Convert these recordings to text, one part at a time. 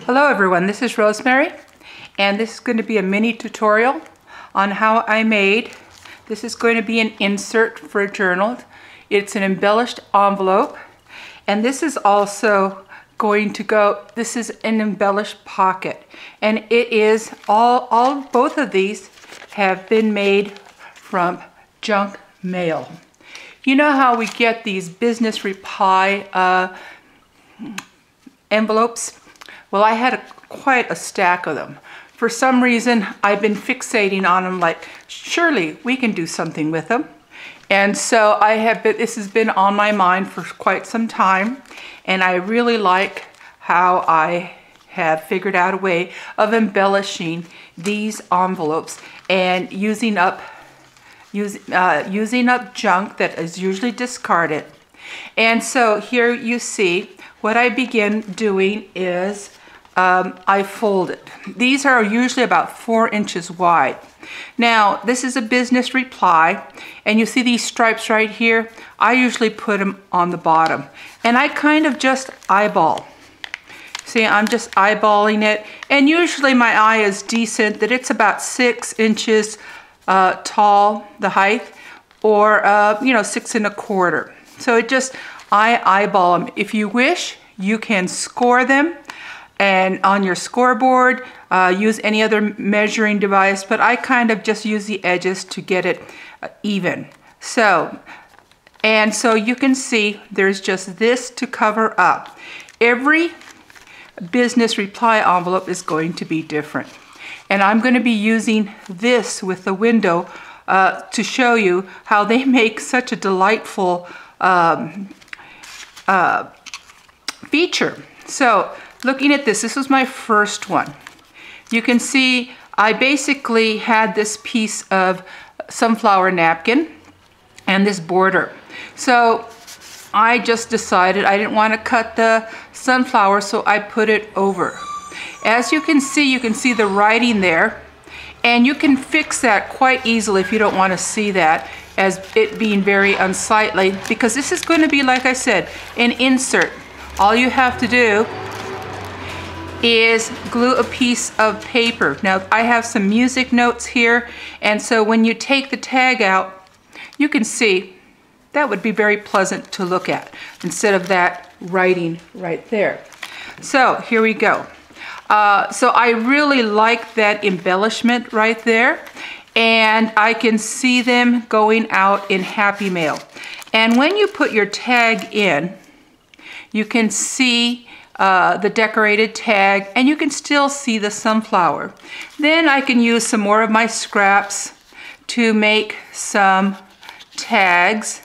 Hello everyone, this is Rosemary, and this is going to be a mini tutorial on how I made, this is going to be an insert for a journal. It's an embellished envelope, and this is also going to go, this is an embellished pocket, and it is both of these have been made from junk mail. You know how we get these business reply envelopes? Well, I had quite a stack of them. For some reason, I've been fixating on them, like, surely we can do something with them. And so this has been on my mind for quite some time, and I really like how I have figured out a way of embellishing these envelopes and using up junk that is usually discarded. And so here you see what I begin doing is I fold it. These are usually about 4 inches wide. Now, this is a business reply, and you see these stripes right here? I usually put them on the bottom, and I kind of just eyeball. See, I'm just eyeballing it, and usually my eye is decent, that it's about 6 inches tall, the height, or 6 1/4. So I eyeball them. If you wish, you can score them, and on your scoreboard, use any other measuring device, but I kind of just use the edges to get it even. So you can see there's just this to cover up. Every business reply envelope is going to be different. And I'm going to be using this with the window to show you how they make such a delightful feature. So looking at this was my first one. You can see I basically had this piece of sunflower napkin and this border. So I just decided I didn't want to cut the sunflower, so I put it over. As you can see the writing there, and you can fix that quite easily if you don't want to see that as it being very unsightly, because this is going to be, like I said, an insert. All you have to do is glue a piece of paper. Now, I have some music notes here, and so when you take the tag out, you can see that would be very pleasant to look at instead of that writing right there. So here we go. So I really like that embellishment right there, and I can see them going out in Happy Mail. And when you put your tag in, you can see the decorated tag, and you can still see the sunflower. Then I can use some more of my scraps to make some tags,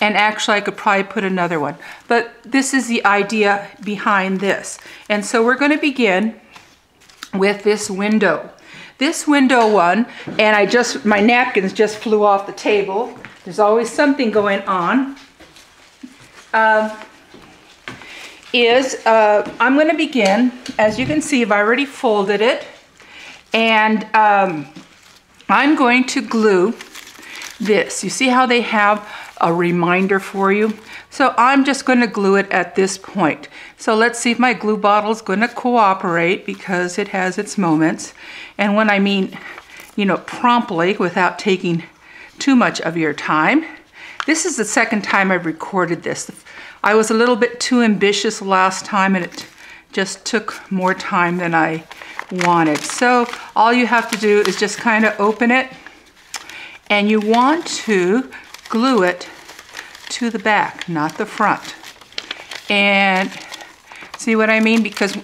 and actually I could probably put another one. But this is the idea behind this. And so we're going to begin with this window. This window one, and my napkins just flew off the table. There's always something going on. I'm going to begin, as you can see, I've already folded it, and I'm going to glue this. You see how they have a reminder for you? So I'm just going to glue it at this point. So let's see if my glue bottle is going to cooperate, because it has its moments. And when I mean, promptly, without taking too much of your time. This is the second time I've recorded this. I was a little bit too ambitious last time, and it just took more time than I wanted. So all you have to do is just kind of open it, and you want to glue it to the back, not the front. And see what I mean? Because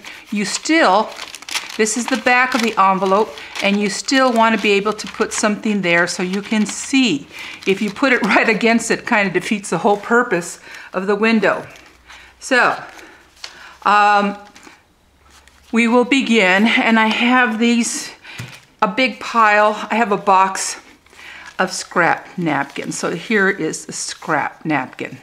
this is the back of the envelope, and you still want to be able to put something there so you can see. If you put it right against it, kind of defeats the whole purpose of the window. So we will begin, and I have a big pile. I have a box of scrap napkins. So here is the scrap napkin.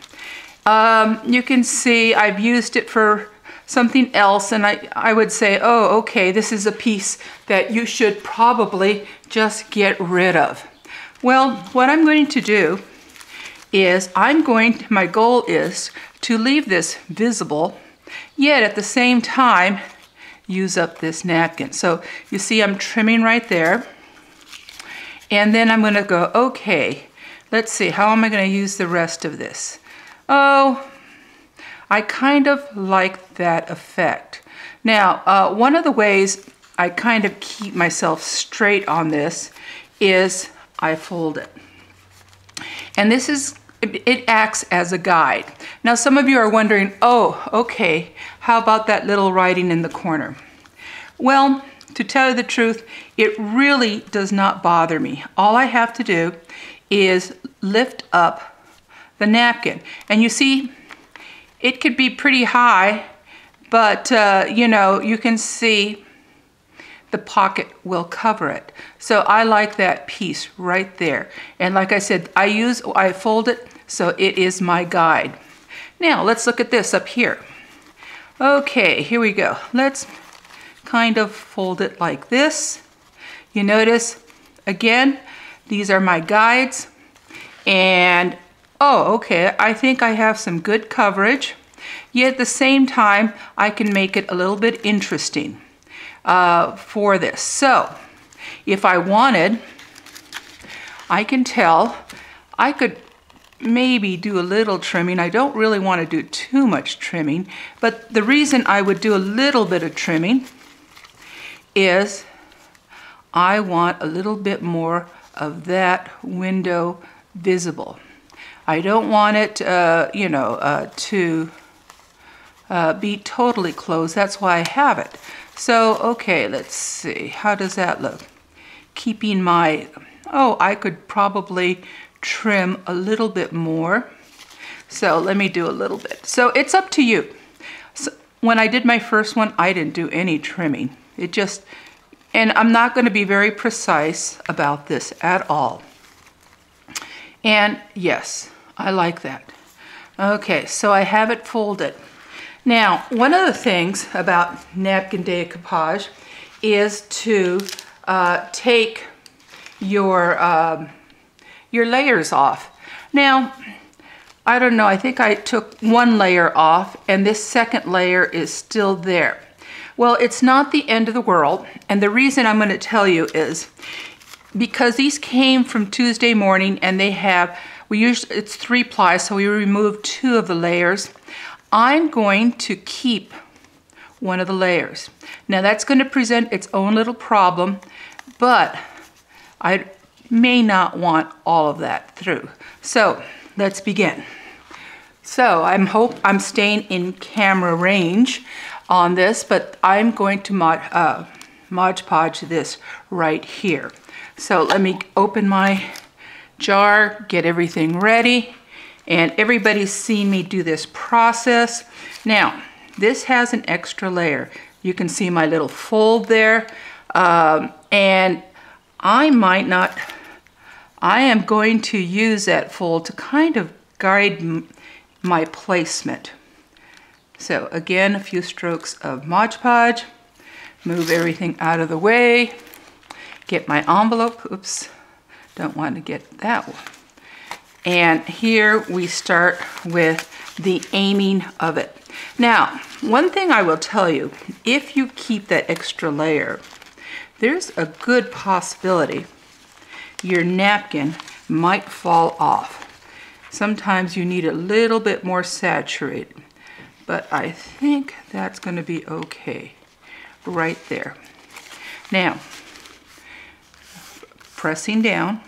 You can see I've used it for something else, and I would say, oh, okay, this is a piece that you should probably just get rid of. Well, what I'm going to do is my goal is to leave this visible, yet at the same time use up this napkin. So you see I'm trimming right there. And then I'm gonna go, okay, let's see, how am I gonna use the rest of this? Oh, I kind of like that effect. Now, one of the ways I kind of keep myself straight on this is I fold it. And this is, it acts as a guide. Now, some of you are wondering, oh, okay, how about that little writing in the corner? Well, to tell you the truth, it really does not bother me. All I have to do is lift up the napkin. And you see, it could be pretty high, but you know, you can see the pocket will cover it. So I like that piece right there. And like I said, I fold it so it is my guide. Now let's look at this up here. Okay, here we go. Let's kind of fold it like this. You notice, again, these are my guides. And, oh, okay, I think I have some good coverage. Yet at the same time, I can make it a little bit interesting for this. So, if I wanted, I can tell, I could maybe do a little trimming. I don't really want to do too much trimming, but the reason I would do a little bit of trimming is I want a little bit more of that window visible. I don't want it, to be totally closed. That's why I have it. So, okay, let's see. How does that look? Keeping my, oh, I could probably trim a little bit more. So let me do a little bit. So it's up to you. So when I did my first one, I didn't do any trimming. It just, and I'm not going to be very precise about this at all. And yes, I like that. Okay, so I have it folded. Now, one of the things about napkin decoupage is to take your layers off. Now, I don't know, I think I took one layer off and this second layer is still there. Well, it's not the end of the world, and the reason I'm going to tell you is because these came from Tuesday morning and they have, it's 3-ply, so we removed 2 of the layers. I'm going to keep one of the layers. Now that's going to present its own little problem, but I may not want all of that through. So let's begin. So I'm staying in camera range on this, but I'm going to Mod Podge this right here. So let me open my jar, get everything ready, and everybody's seen me do this process. Now, this has an extra layer. You can see my little fold there, and I am going to use that fold to kind of guide my placement. So again, a few strokes of Mod Podge, move everything out of the way, get my envelope, oops, don't want to get that one. And here we start with the aiming of it. Now, one thing I will tell you, if you keep that extra layer, there's a good possibility your napkin might fall off. Sometimes you need a little bit more saturated, but I think that's going to be okay right there. Now, pressing down,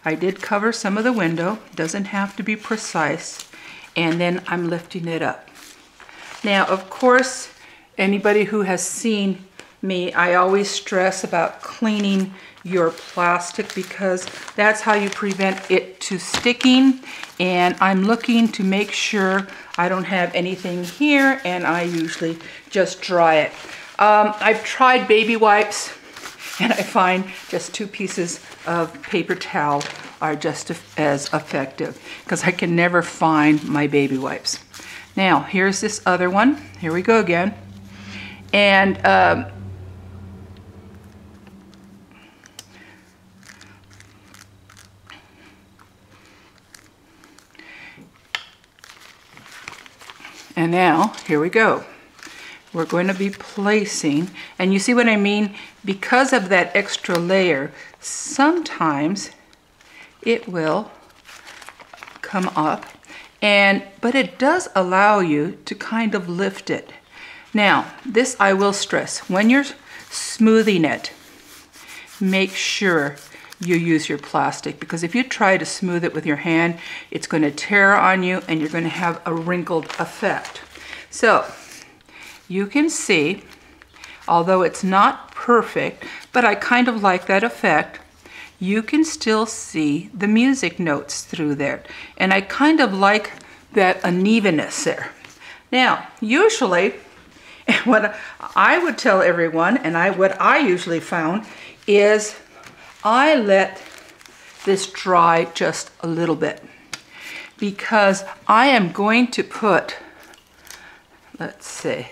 I did cover some of the window, doesn't have to be precise, and then I'm lifting it up. Now, of course, anybody who has seen me, I always stress about cleaning your plastic because that's how you prevent it to sticking, and I'm looking to make sure I don't have anything here, and I usually just dry it. I've tried baby wipes, and I find just 2 pieces of paper towel are just as effective because I can never find my baby wipes. Now, here's this other one. Here we go again. And now, here we go. we're going to be placing, and you see what I mean? Because of that extra layer, sometimes it will come up, but it does allow you to kind of lift it. Now, this I will stress, when you're smoothing it, make sure you use your plastic, because if you try to smooth it with your hand, it's going to tear on you and you're going to have a wrinkled effect. So you can see, although it's not perfect, but I kind of like that effect, you can still see the music notes through there. And I kind of like that unevenness there. Now, usually, what I would tell everyone, and what I usually found, is I let this dry just a little bit, because I am going to put, let's see,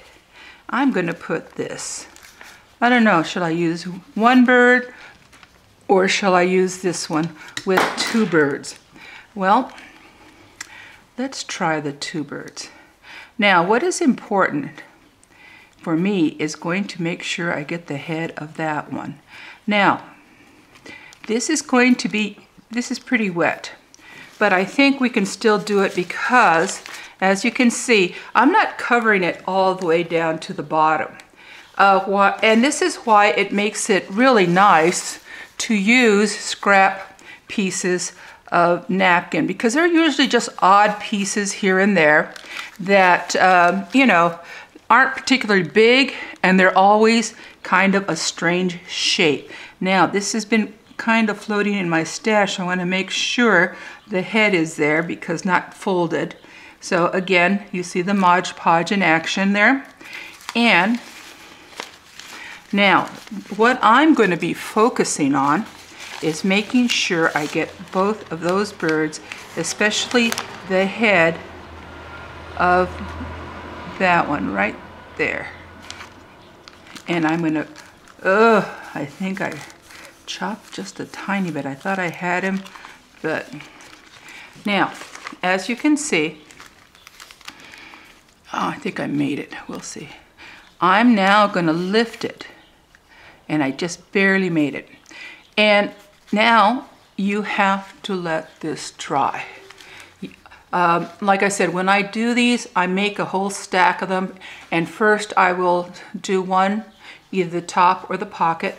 I'm going to put this, I don't know, should I use one bird or shall I use this one with 2 birds? Well, let's try the 2 birds. Now, what is important for me is going to make sure I get the head of that one. Now, this is pretty wet, but I think we can still do it because, as you can see, I'm not covering it all the way down to the bottom. And this is why it makes it really nice to use scrap pieces of napkin, because they're usually just odd pieces here and there that, you know, aren't particularly big, and they're always kind of a strange shape. Now, this has been kind of floating in my stash. I want to make sure the head is there because not folded. So again, you see the Mod Podge in action there. And now, what I'm going to be focusing on is making sure I get both of those birds, especially the head of that one right there. And I'm going to, I think I chopped just a tiny bit. I thought I had him, but now, as you can see, I think I made it. We'll see. I'm now going to lift it, and I just barely made it. And now you have to let this dry. Like I said, when I do these, I make a whole stack of them, and first I will do one, either the top or the pocket.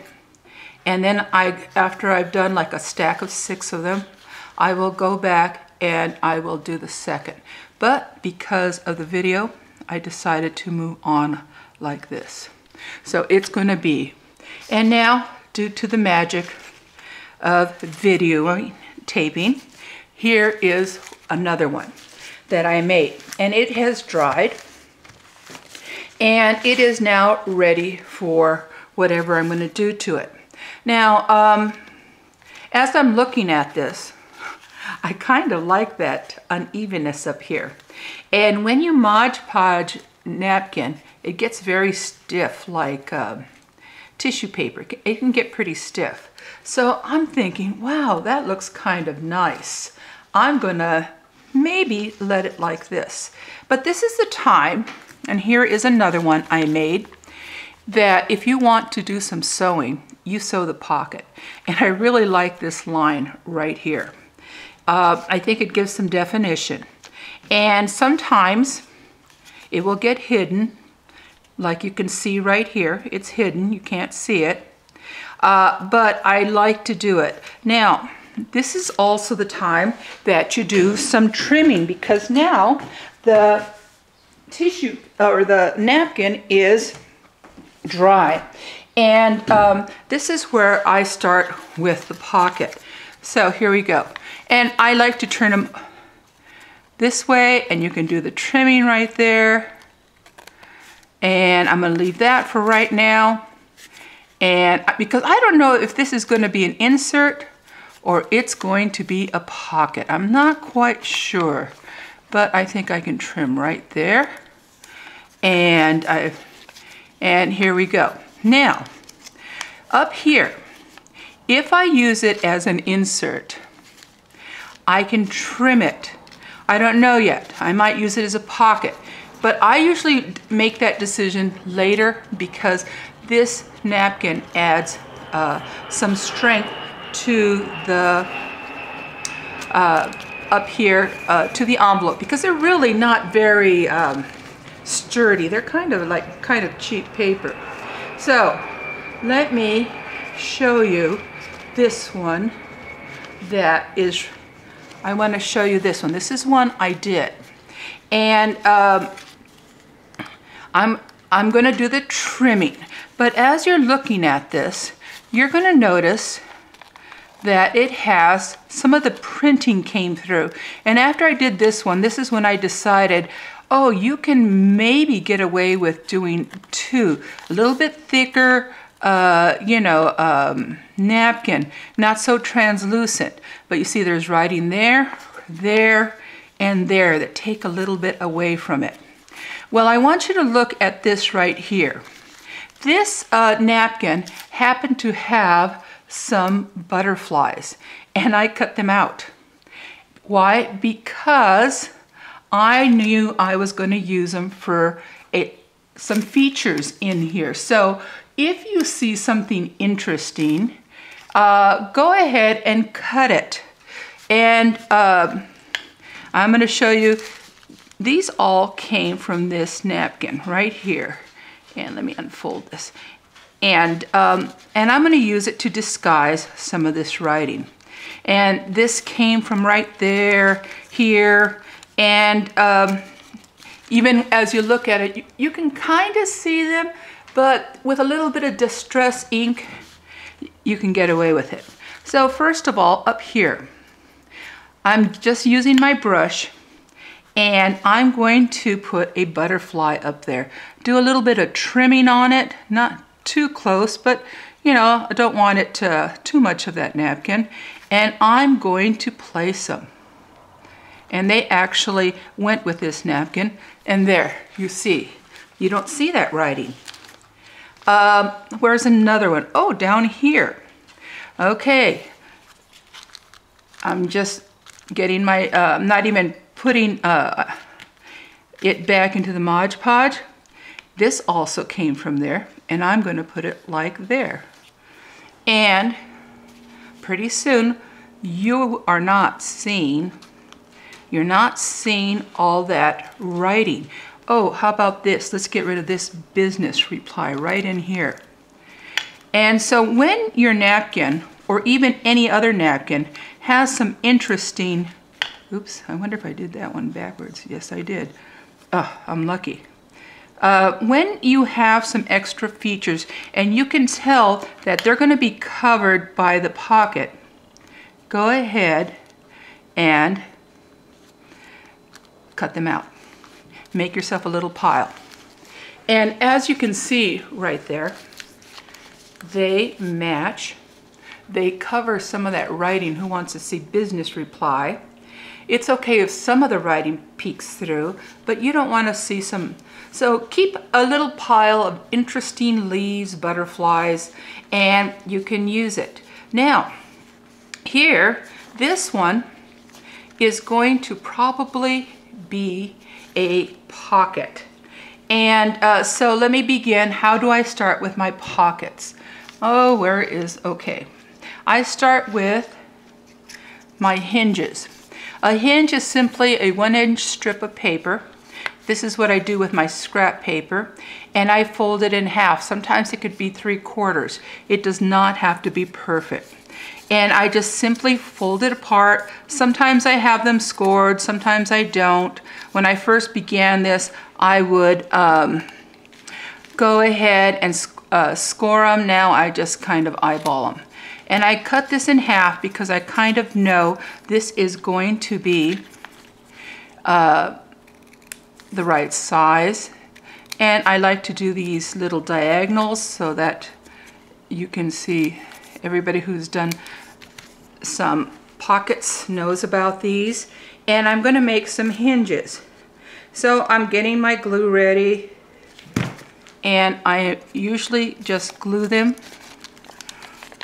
And then after I've done like a stack of 6 of them, I will go back and I will do the second. But because of the video, I decided to move on like this. So it's going to be, and now due to the magic of video taping, here is another one that I made. And it has dried, and it is now ready for whatever I'm going to do to it. Now, as I'm looking at this, I kind of like that unevenness up here. And when you Mod Podge napkin, it gets very stiff, like tissue paper. It can get pretty stiff. So I'm thinking, wow, that looks kind of nice. I'm gonna maybe let it like this. But this is the time, and here is another one I made, that if you want to do some sewing, you sew the pocket. And I really like this line right here. I think it gives some definition. And sometimes it will get hidden, like you can see right here. It's hidden, you can't see it. But I like to do it. Now, this is also the time that you do some trimming, because now the tissue or the napkin is dry. And this is where I start with the pocket. So here we go. And I like to turn them this way, and you can do the trimming right there. And I'm going to leave that for right now. And because I don't know if this is going to be an insert or it's going to be a pocket. I'm not quite sure, but I think I can trim right there. And here we go. Now, up here, if I use it as an insert, I can trim it. I don't know yet. I might use it as a pocket. But I usually make that decision later because this napkin adds some strength to the up here to the envelope, because they're really not very sturdy. They're kind of cheap paper. So let me show you this one that is, I want to show you this one. This is one I did. And I'm going to do the trimming. But as you're looking at this, you're going to notice that it has, some of the printing came through. And after I did this one, this is when I decided, oh, you can maybe get away with doing two. A little bit thicker, napkin, not so translucent. But you see there's writing there, there, and there that take a little bit away from it. Well, I want you to look at this right here. This napkin happened to have some butterflies, and I cut them out. Why? Because I knew I was going to use them for some features in here. So if you see something interesting, go ahead and cut it. And I'm going to show you, these all came from this napkin right here. And let me unfold this. And I'm going to use it to disguise some of this writing. And this came from right there, here, and even as you look at it, you can kind of see them, but with a little bit of distress ink, you can get away with it. So first of all, up here, I'm just using my brush, and I'm going to put a butterfly up there. Do a little bit of trimming on it, not too close, but you know, I don't want it to too much of that napkin. And I'm going to place them. And they actually went with this napkin. And there, you see. You don't see that writing. Where's another one? Oh, down here. Okay. I'm just getting my, I'm not even putting it back into the Mod Podge. This also came from there, and I'm going to put it like there. And pretty soon, you're not seeing all that writing. Oh, how about this? Let's get rid of this business reply right in here. And so when your napkin, or even any other napkin, has some interesting, oops, I wonder if I did that one backwards. Yes, I did. Oh, I'm lucky. When you have some extra features and you can tell that they're going to be covered by the pocket, go ahead and cut them out. Make yourself a little pile. And as you can see right there, they match. They cover some of that writing. Who wants to see business reply? It's okay if some of the writing peeks through, but you don't want to see some. So keep a little pile of interesting leaves, butterflies, and you can use it. Now, here, this one is going to probably be a pocket. And so let me begin. How do I start with my pockets? Oh, where is, okay. I start with my hinges. A hinge is simply a 1-inch strip of paper. This is what I do with my scrap paper, and I fold it in half. Sometimes it could be 3/4. It does not have to be perfect. And I just simply fold it apart. Sometimes I have them scored, sometimes I don't. When I first began this, I would go ahead and score them. Now I just kind of eyeball them. And I cut this in half because I kind of know this is going to be the right size. And I like to do these little diagonals so that you can see. Everybody who's done some pockets knows about these. And I'm going to make some hinges. So I'm getting my glue ready, and I usually just glue them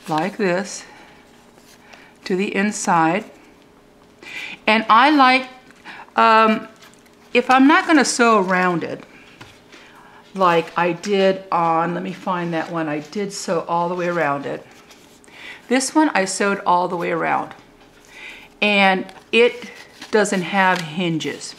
like this to the inside. And I like if I'm not gonna sew around it, like I did on, let me find that one, I did sew all the way around it. This one I sewed all the way around, and it doesn't have hinges.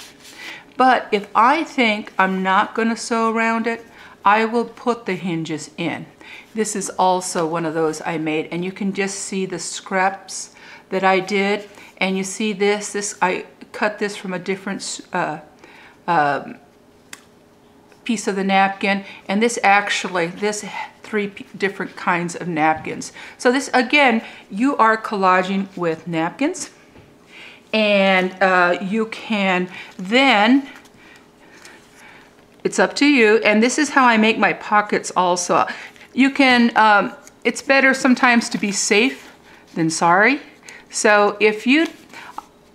But if I think I'm not gonna sew around it, I will put the hinges in. This is also one of those I made, and you can just see the scraps that I did. And you see this, I cut this from a different piece of the napkin, and this 3 different kinds of napkins. So this, again, you are collaging with napkins, and you can then, it's up to you, and this is how I make my pockets also. You can, it's better sometimes to be safe than sorry. So if you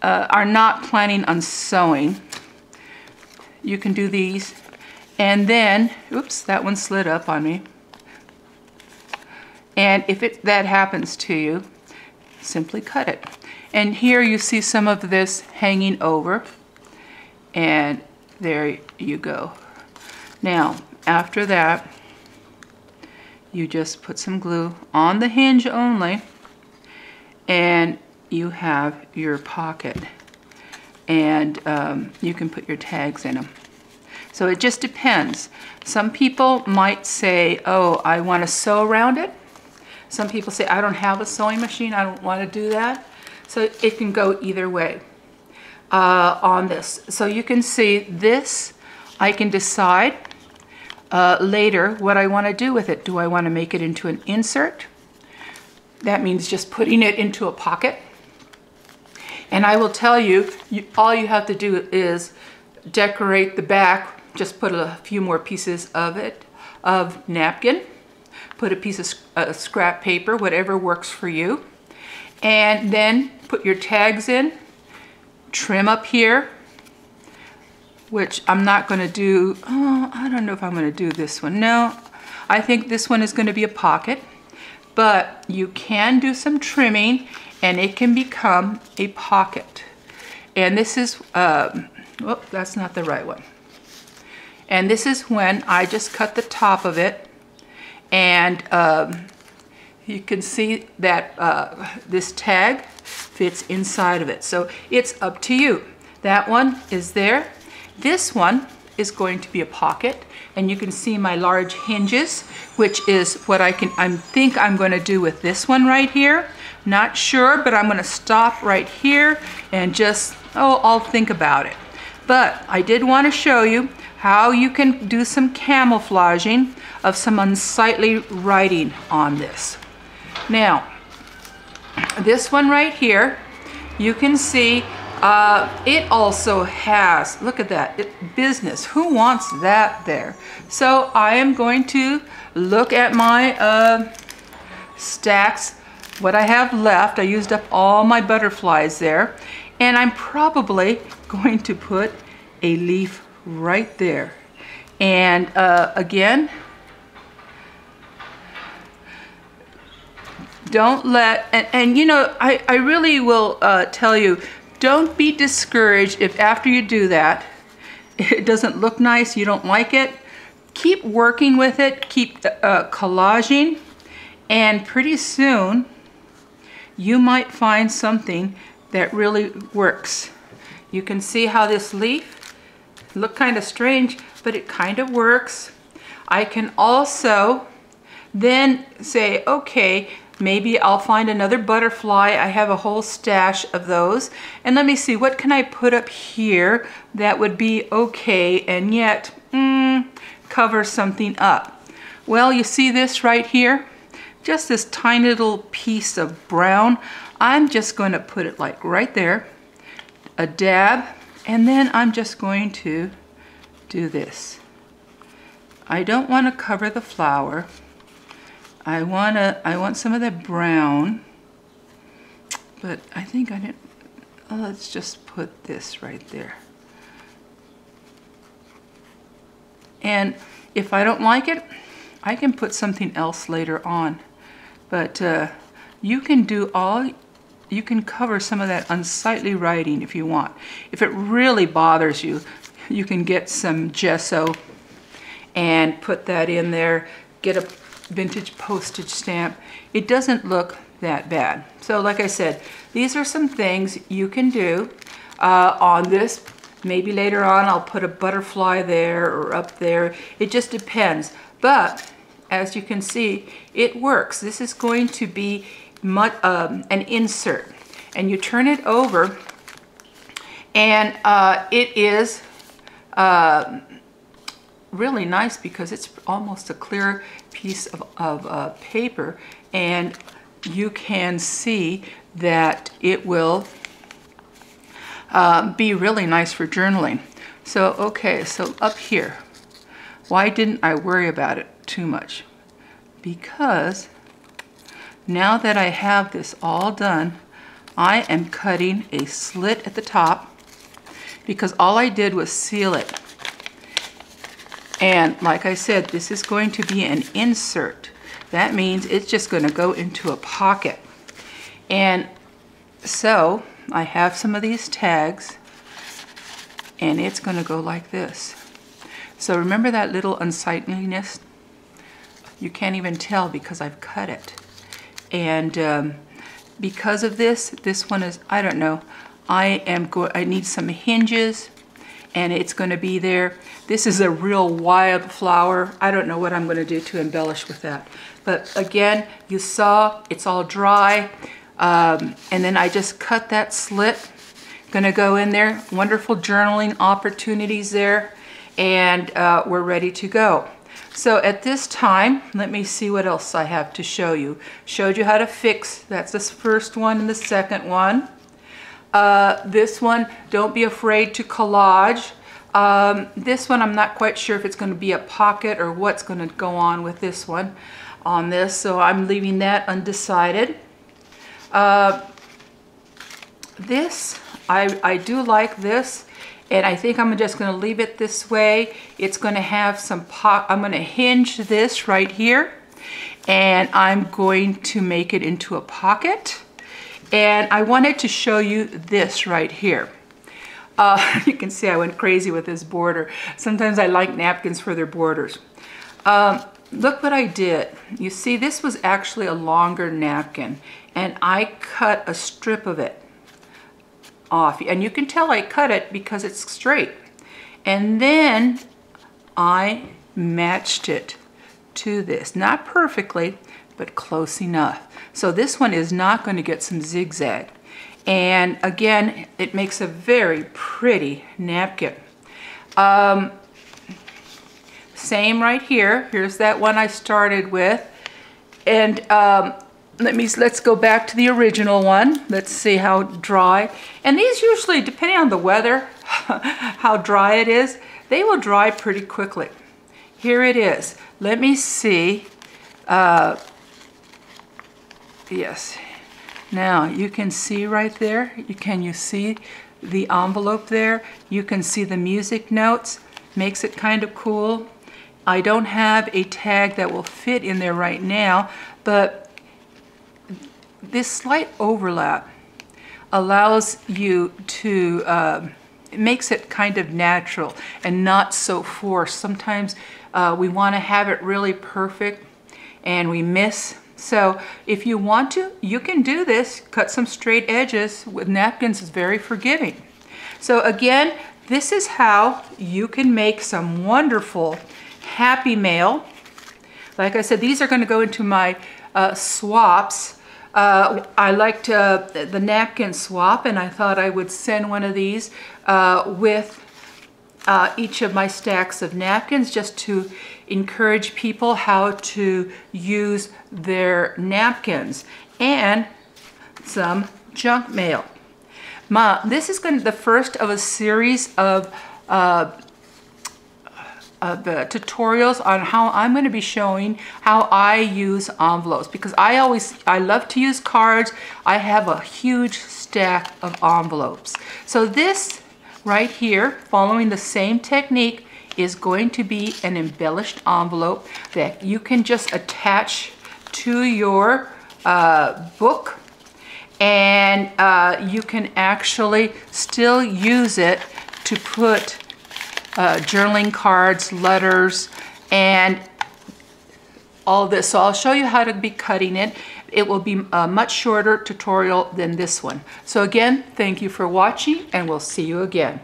are not planning on sewing, you can do these, and then, oops, that one slid up on me. And if that happens to you, simply cut it. And here you see some of this hanging over, and there you go. Now, after that, you just put some glue on the hinge only, and you have your pocket, and you can put your tags in them. So it just depends. Some people might say, oh, I want to sew around it. Some people say, I don't have a sewing machine, I don't want to do that. So it can go either way on this. So you can see this, I can decide later what I want to do with it. Do I want to make it into an insert? That means just putting it into a pocket. And I will tell you, all you have to do is decorate the back. Just put a few more pieces of napkin. Put a piece of scrap paper, whatever works for you. And then put your tags in. Trim up here, which I'm not going to do. Oh, I don't know if I'm going to do this one. No, I think this one is going to be a pocket. But you can do some trimming, and it can become a pocket. And this is, oh, that's not the right one. And this is when I just cut the top of it, and you can see that this tag fits inside of it. So it's up to you. That one is there. This one is going to be a pocket, and you can see my large hinges, which is what I think I'm going to do with this one right here. Not sure, but I'm going to stop right here and just, I'll think about it. But I did want to show you how you can do some camouflaging of some unsightly writing on this. Now, this one right here, you can see it also has, look at that, business. Who wants that there? So I am going to look at my stacks, what I have left. I used up all my butterflies there, and I'm probably going to put a leaf right there. And again, don't let, and you know, I really will tell you, don't be discouraged if after you do that, it doesn't look nice, you don't like it. Keep working with it, keep collaging, and pretty soon you might find something that really works. You can see how this leaf look kind of strange, but it kind of works. I can also then say, okay, maybe I'll find another butterfly. I have a whole stash of those. And let me see, what can I put up here that would be okay and yet cover something up? Well, you see this right here? Just this tiny little piece of brown. I'm just going to put it like right there, a dab, and then I'm just going to do this. I don't want to cover the flower. I want some of that brown, but I think I didn't. Oh, let's just put this right there. And if I don't like it, I can put something else later on. But you can cover some of that unsightly writing if you want. If it really bothers you, you can get some gesso and put that in there, get a vintage postage stamp. It doesn't look that bad. So like I said, these are some things you can do on this. Maybe later on I'll put a butterfly there or up there. It just depends. But as you can see, it works. This is going to be an insert. And you turn it over, and it is really nice because it's almost a clear piece of paper, and you can see that it will be really nice for journaling. So, okay, so up here, why didn't I worry about it too much? Because now that I have this all done, I am cutting a slit at the top because all I did was seal it. And like I said, this is going to be an insert. That means it's just going to go into a pocket. And so I have some of these tags, and it's going to go like this. So remember that little unsightliness? You can't even tell because I've cut it. And because of this one is, I don't know, I need some hinges, and it's going to be there. This is a real wild flower. I don't know what I'm going to do to embellish with that. But again, you saw it's all dry. And then I just cut that slit. Gonna go in there. Wonderful journaling opportunities there. And we're ready to go. So at this time, let me see what else I have to show you. Showed you how to fix, that's this first one and the second one. This one, don't be afraid to collage. This one, I'm not quite sure if it's going to be a pocket or what's going to go on with this one on this, so I'm leaving that undecided. This, I do like this, and I think I'm just going to leave it this way. It's going to have some I'm going to hinge this right here, and I'm going to make it into a pocket. And I wanted to show you this right here. You can see I went crazy with this border. Sometimes I like napkins for their borders. Look what I did. You see, this was actually a longer napkin, and I cut a strip of it off. And you can tell I cut it because it's straight. And then I matched it to this. Not perfectly, but close enough. So this one is not going to get some zigzag. And again, it makes a very pretty napkin. Same right here. Here's that one I started with. And let's go back to the original one. Let's see how dry. And these usually, depending on the weather, how dry it is, they will dry pretty quickly. Here it is. Let me see. Yes. Now you can see right there. Can you see the envelope there? You can see the music notes. Makes it kind of cool. I don't have a tag that will fit in there right now, but this slight overlap allows you to, it makes it kind of natural and not so forced. Sometimes we want to have it really perfect and we miss. So if you want to, you can do this. Cut some straight edges with napkins. Is very forgiving. So again, this is how you can make some wonderful happy mail. Like I said, these are going to go into my swaps. I liked the napkin swap, and I thought I would send one of these with each of my stacks of napkins, just to encourage people how to use their napkins, and some junk mail. This is going to be the first of a series of the tutorials on how I'm going to be showing how I use envelopes, because I love to use cards. I have a huge stack of envelopes. So this right here, following the same technique, is going to be an embellished envelope that you can just attach to your book, and you can actually still use it to put journaling cards, letters, and all this. So I'll show you how to be cutting it. It will be a much shorter tutorial than this one. So again, thank you for watching, and we'll see you again.